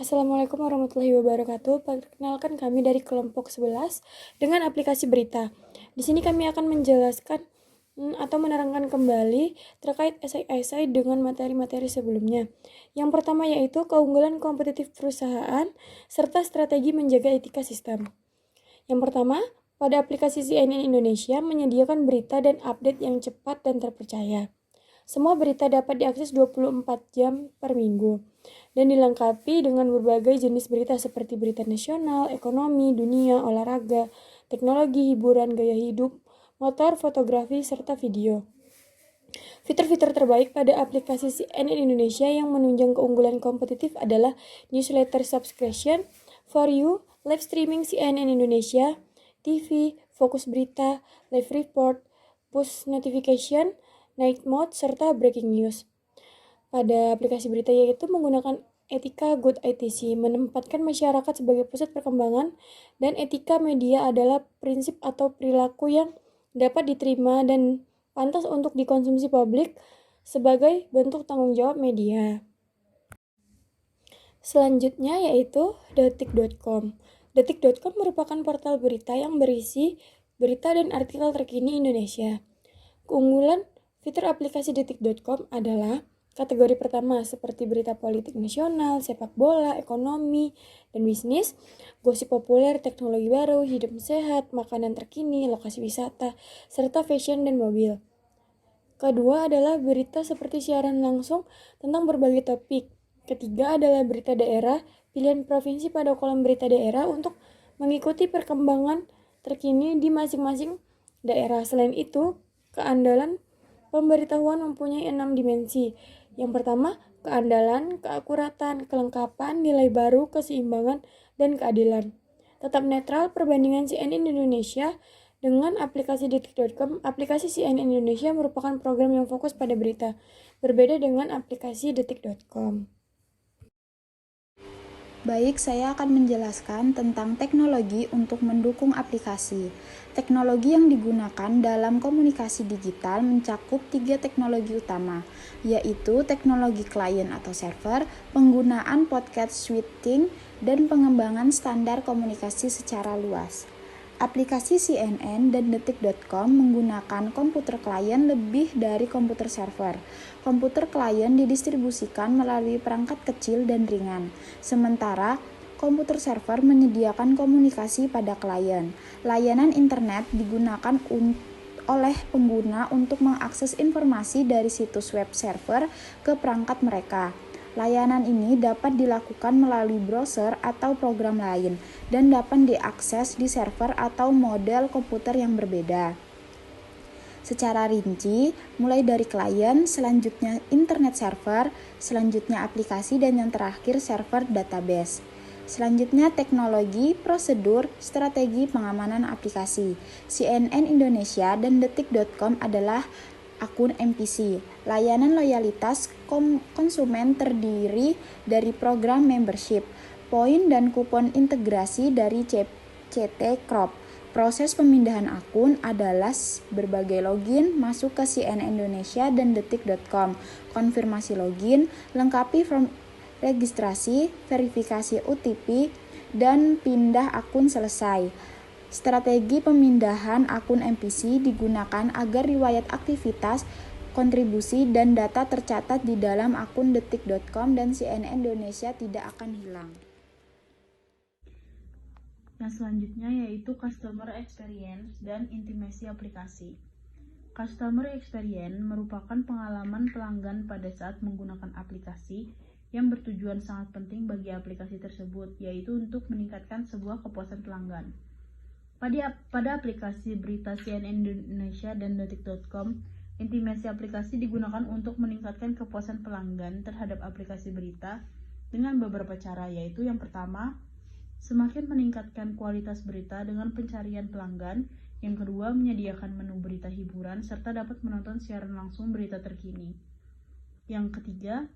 Assalamualaikum warahmatullahi wabarakatuh. Perkenalkan kami dari kelompok 11 dengan aplikasi berita. Di sini kami akan menjelaskan atau menerangkan kembali terkait esai-esai dengan materi-materi sebelumnya. Yang pertama yaitu keunggulan kompetitif perusahaan serta strategi menjaga etika sistem. Yang pertama, pada aplikasi CNN Indonesia menyediakan berita dan update yang cepat dan terpercaya. Semua berita dapat diakses 24 jam per minggu dan dilengkapi dengan berbagai jenis berita seperti berita nasional, ekonomi, dunia, olahraga, teknologi, hiburan, gaya hidup, motor, fotografi, serta video. Fitur-fitur terbaik pada aplikasi CNN Indonesia yang menunjang keunggulan kompetitif adalah newsletter subscription, For You, live streaming CNN Indonesia, TV, fokus berita, live report, push notification, night mode, serta breaking news. Pada aplikasi berita yaitu menggunakan etika Good ITC, menempatkan masyarakat sebagai pusat perkembangan, dan etika media adalah prinsip atau perilaku yang dapat diterima dan pantas untuk dikonsumsi publik sebagai bentuk tanggung jawab media. Selanjutnya yaitu detik.com. Detik.com merupakan portal berita yang berisi berita dan artikel terkini Indonesia. Keunggulan fitur aplikasi detik.com adalah kategori pertama seperti berita politik nasional, sepak bola, ekonomi, dan bisnis, gosip populer, teknologi baru, hidup sehat, makanan terkini, lokasi wisata, serta fashion dan mobil. Kedua adalah berita seperti siaran langsung tentang berbagai topik. Ketiga adalah berita daerah, pilihan provinsi pada kolom berita daerah untuk mengikuti perkembangan terkini di masing-masing daerah. Selain itu, keandalan pemberitahuan mempunyai 6 dimensi. Yang pertama, keandalan, keakuratan, kelengkapan, nilai baru, keseimbangan, dan keadilan. Tetap netral perbandingan CNN Indonesia dengan aplikasi detik.com. Aplikasi CNN Indonesia merupakan program yang fokus pada berita, berbeda dengan aplikasi detik.com. Baik, saya akan menjelaskan tentang teknologi untuk mendukung aplikasi. Teknologi yang digunakan dalam komunikasi digital mencakup 3 teknologi utama, yaitu teknologi klien atau server, penggunaan podcast switching, dan pengembangan standar komunikasi secara luas. Aplikasi CNN dan detik.com menggunakan komputer klien lebih dari komputer server. Komputer klien didistribusikan melalui perangkat kecil dan ringan, sementara komputer server menyediakan komunikasi pada klien. Layanan internet digunakan oleh pengguna untuk mengakses informasi dari situs web server ke perangkat mereka. Layanan ini dapat dilakukan melalui browser atau program lain dan dapat diakses di server atau model komputer yang berbeda. Secara rinci, mulai dari klien, selanjutnya internet server, selanjutnya aplikasi, dan yang terakhir server database. Selanjutnya teknologi, prosedur, strategi pengamanan aplikasi. CNN Indonesia dan detik.com adalah akun MPC. Layanan loyalitas konsumen terdiri dari program membership, poin dan kupon integrasi dari CT Crop. Proses pemindahan akun adalah berbagai login masuk ke CNN Indonesia dan detik.com, konfirmasi login, lengkapi form registrasi, verifikasi OTP, dan pindah akun selesai. Strategi pemindahan akun MPC digunakan agar riwayat aktivitas, kontribusi, dan data tercatat di dalam akun detik.com dan CNN Indonesia tidak akan hilang. Nah, selanjutnya yaitu Customer Experience dan Intimasi aplikasi. Customer Experience merupakan pengalaman pelanggan pada saat menggunakan aplikasi yang bertujuan sangat penting bagi aplikasi tersebut, yaitu untuk meningkatkan sebuah kepuasan pelanggan. Pada aplikasi berita CNN Indonesia dan detik.com, intimasi aplikasi digunakan untuk meningkatkan kepuasan pelanggan terhadap aplikasi berita dengan beberapa cara, yaitu yang pertama, semakin meningkatkan kualitas berita dengan pencarian pelanggan. Yang kedua, menyediakan menu berita hiburan serta dapat menonton siaran langsung berita terkini. Yang ketiga,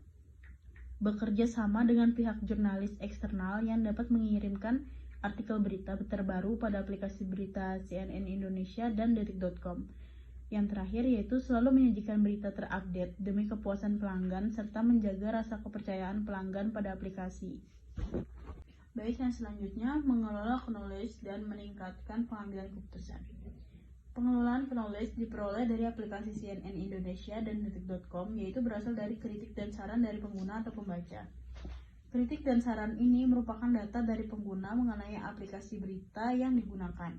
bekerja sama dengan pihak jurnalis eksternal yang dapat mengirimkan artikel berita terbaru pada aplikasi berita CNN Indonesia dan detik.com. Yang terakhir yaitu selalu menyajikan berita terupdate demi kepuasan pelanggan serta menjaga rasa kepercayaan pelanggan pada aplikasi. Baik, yang selanjutnya, mengelola knowledge dan meningkatkan pengambilan keputusan. Pengelolaan knowledge diperoleh dari aplikasi CNN Indonesia dan detik.com, yaitu berasal dari kritik dan saran dari pengguna atau pembaca. Kritik dan saran ini merupakan data dari pengguna mengenai aplikasi berita yang digunakan.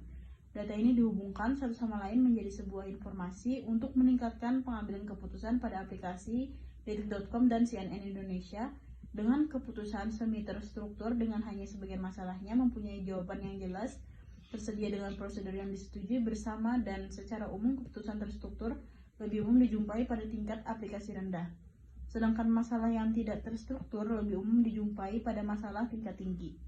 Data ini dihubungkan satu sama lain menjadi sebuah informasi untuk meningkatkan pengambilan keputusan pada aplikasi detik.com dan CNN Indonesia dengan keputusan semi terstruktur dengan hanya sebagian masalahnya mempunyai jawaban yang jelas, tersedia dengan prosedur yang disetujui bersama, dan secara umum keputusan terstruktur lebih umum dijumpai pada tingkat aplikasi rendah. Sedangkan masalah yang tidak terstruktur lebih umum dijumpai pada masalah tingkat tinggi.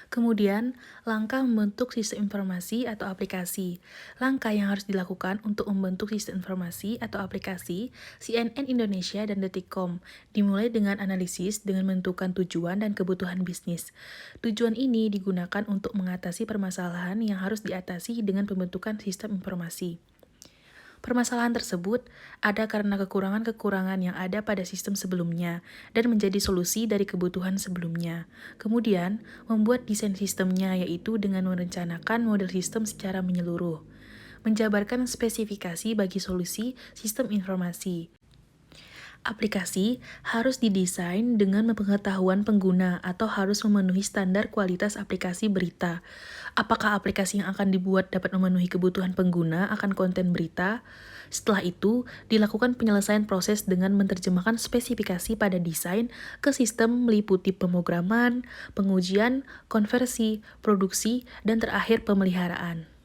Kemudian, langkah membentuk sistem informasi atau aplikasi. Langkah yang harus dilakukan untuk membentuk sistem informasi atau aplikasi CNN Indonesia dan detik.com dimulai dengan analisis dengan menentukan tujuan dan kebutuhan bisnis. Tujuan ini digunakan untuk mengatasi permasalahan yang harus diatasi dengan pembentukan sistem informasi. Permasalahan tersebut ada karena kekurangan-kekurangan yang ada pada sistem sebelumnya dan menjadi solusi dari kebutuhan sebelumnya. Kemudian, membuat desain sistemnya, yaitu dengan merencanakan model sistem secara menyeluruh. Menjabarkan spesifikasi bagi solusi sistem informasi. Aplikasi harus didesain dengan pengetahuan pengguna atau harus memenuhi standar kualitas aplikasi berita. Apakah aplikasi yang akan dibuat dapat memenuhi kebutuhan pengguna akan konten berita? Setelah itu, dilakukan penyelesaian proses dengan menerjemahkan spesifikasi pada desain ke sistem meliputi pemrograman, pengujian, konversi, produksi, dan terakhir pemeliharaan.